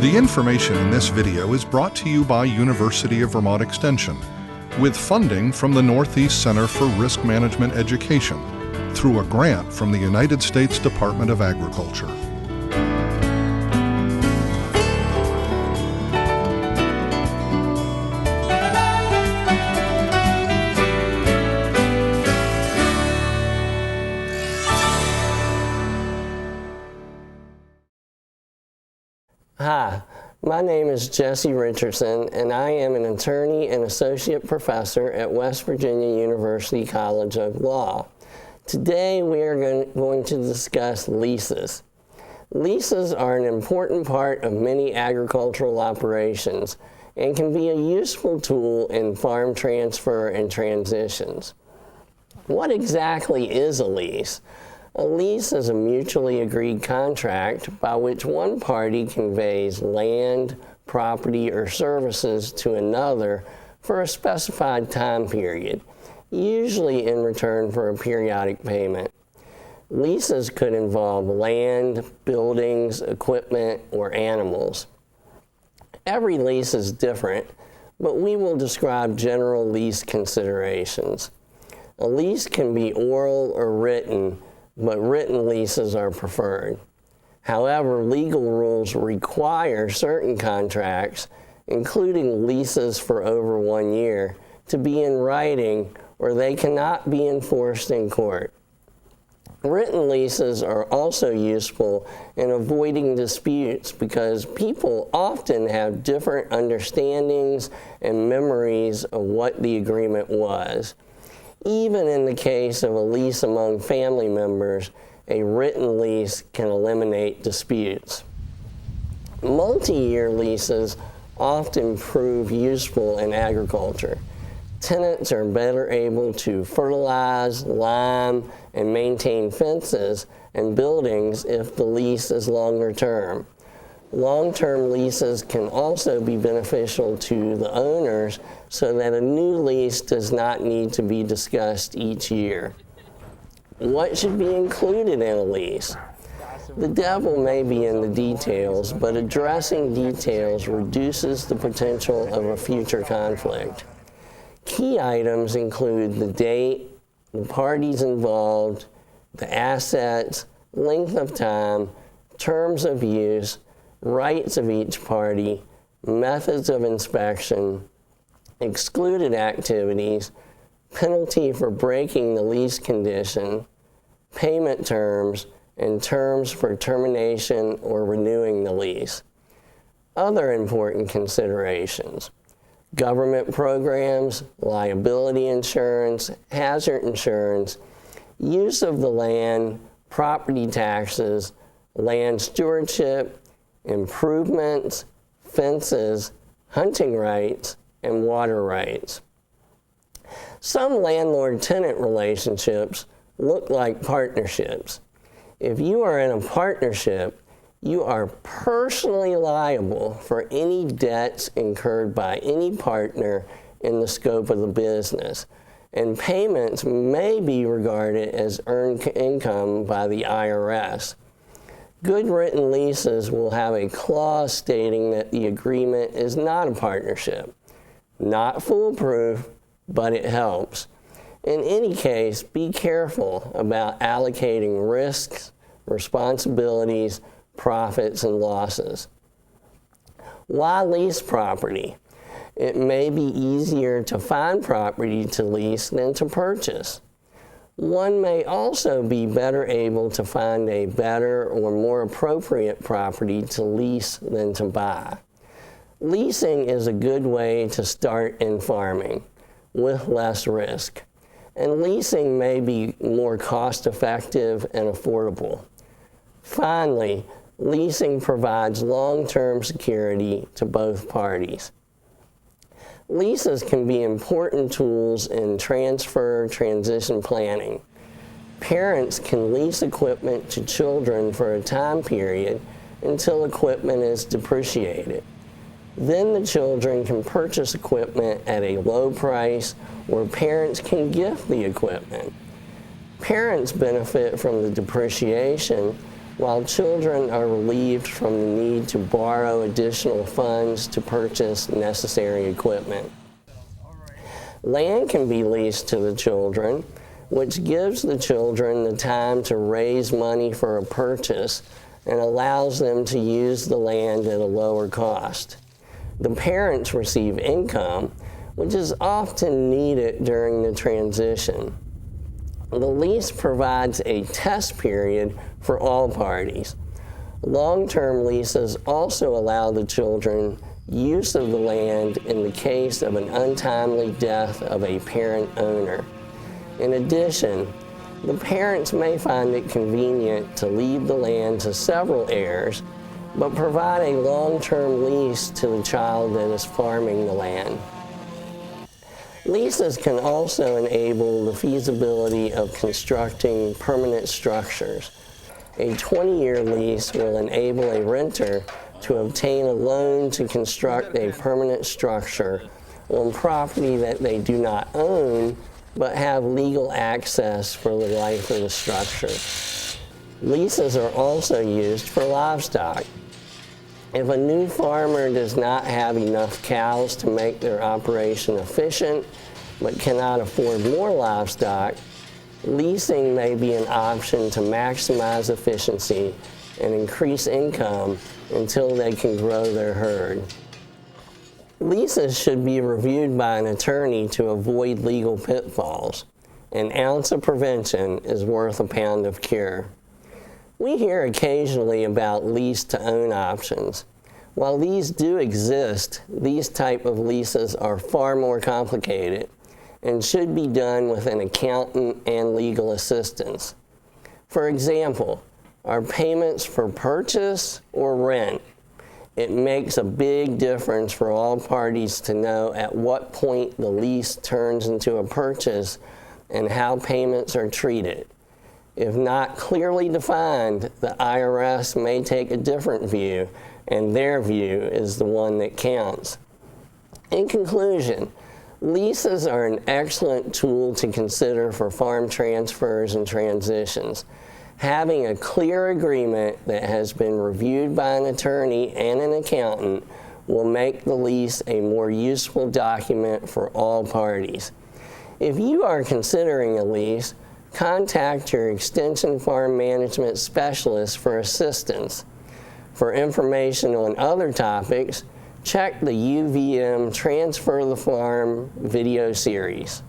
The information in this video is brought to you by University of Vermont Extension, with funding from the Northeast Center for Risk Management Education, through a grant from the United States Department of Agriculture. Hi, my name is Jesse Richardson, and I am an attorney and associate professor at West Virginia University College of Law. Today we are going to discuss leases. Leases are an important part of many agricultural operations and can be a useful tool in farm transfer and transitions. What exactly is a lease? A lease is a mutually agreed contract by which one party conveys land, property, or services to another for a specified time period, usually in return for a periodic payment. Leases could involve land, buildings, equipment, or animals. Every lease is different, but we will describe general lease considerations. A lease can be oral or written, but written leases are preferred. However, legal rules require certain contracts, including leases for over 1 year, to be in writing or they cannot be enforced in court. Written leases are also useful in avoiding disputes because people often have different understandings and memories of what the agreement was. Even in the case of a lease among family members, a written lease can eliminate disputes. Multi-year leases often prove useful in agriculture. Tenants are better able to fertilize, lime, and maintain fences and buildings if the lease is longer term. Long-term leases can also be beneficial to the owners so that a new lease does not need to be discussed each year. What should be included in a lease? The devil may be in the details, but addressing details reduces the potential of a future conflict. Key items include the date, the parties involved, the assets, length of time, terms of use, rights of each party, methods of inspection, excluded activities, penalty for breaking the lease condition, payment terms, and terms for termination or renewing the lease. Other important considerations: government programs, liability insurance, hazard insurance, use of the land, property taxes, land stewardship, improvements, fences, hunting rights, and water rights. Some landlord-tenant relationships look like partnerships. If you are in a partnership, you are personally liable for any debts incurred by any partner in the scope of the business, and payments may be regarded as earned income by the IRS. Good written leases will have a clause stating that the agreement is not a partnership. Not foolproof, but it helps. In any case, be careful about allocating risks, responsibilities, profits, and losses. Why lease property? It may be easier to find property to lease than to purchase. One may also be better able to find a better or more appropriate property to lease than to buy. Leasing is a good way to start in farming with less risk, and leasing may be more cost-effective and affordable. Finally, leasing provides long-term security to both parties. Leases can be important tools in transition planning. Parents can lease equipment to children for a time period until equipment is depreciated. Then the children can purchase equipment at a low price, or parents can gift the equipment. Parents benefit from the depreciation, while children are relieved from the need to borrow additional funds to purchase necessary equipment. Land can be leased to the children, which gives the children the time to raise money for a purchase and allows them to use the land at a lower cost. The parents receive income, which is often needed during the transition. The lease provides a test period for all parties. Long-term leases also allow the children use of the land in the case of an untimely death of a parent owner. In addition, the parents may find it convenient to leave the land to several heirs, but provide a long-term lease to the child that is farming the land. Leases can also enable the feasibility of constructing permanent structures. A 20-year lease will enable a renter to obtain a loan to construct a permanent structure on property that they do not own, but have legal access for the life of the structure. Leases are also used for livestock. If a new farmer does not have enough cows to make their operation efficient, but cannot afford more livestock, leasing may be an option to maximize efficiency and increase income until they can grow their herd. Leases should be reviewed by an attorney to avoid legal pitfalls. An ounce of prevention is worth a pound of cure. We hear occasionally about lease-to-own options. While these do exist, these type of leases are far more complicated and should be done with an accountant and legal assistance. For example, are payments for purchase or rent? It makes a big difference for all parties to know at what point the lease turns into a purchase and how payments are treated. If not clearly defined, the IRS may take a different view, and their view is the one that counts. In conclusion, leases are an excellent tool to consider for farm transfers and transitions. Having a clear agreement that has been reviewed by an attorney and an accountant will make the lease a more useful document for all parties. If you are considering a lease, contact your Extension Farm Management Specialist for assistance. For information on other topics, check the UVM Transfer the Farm video series.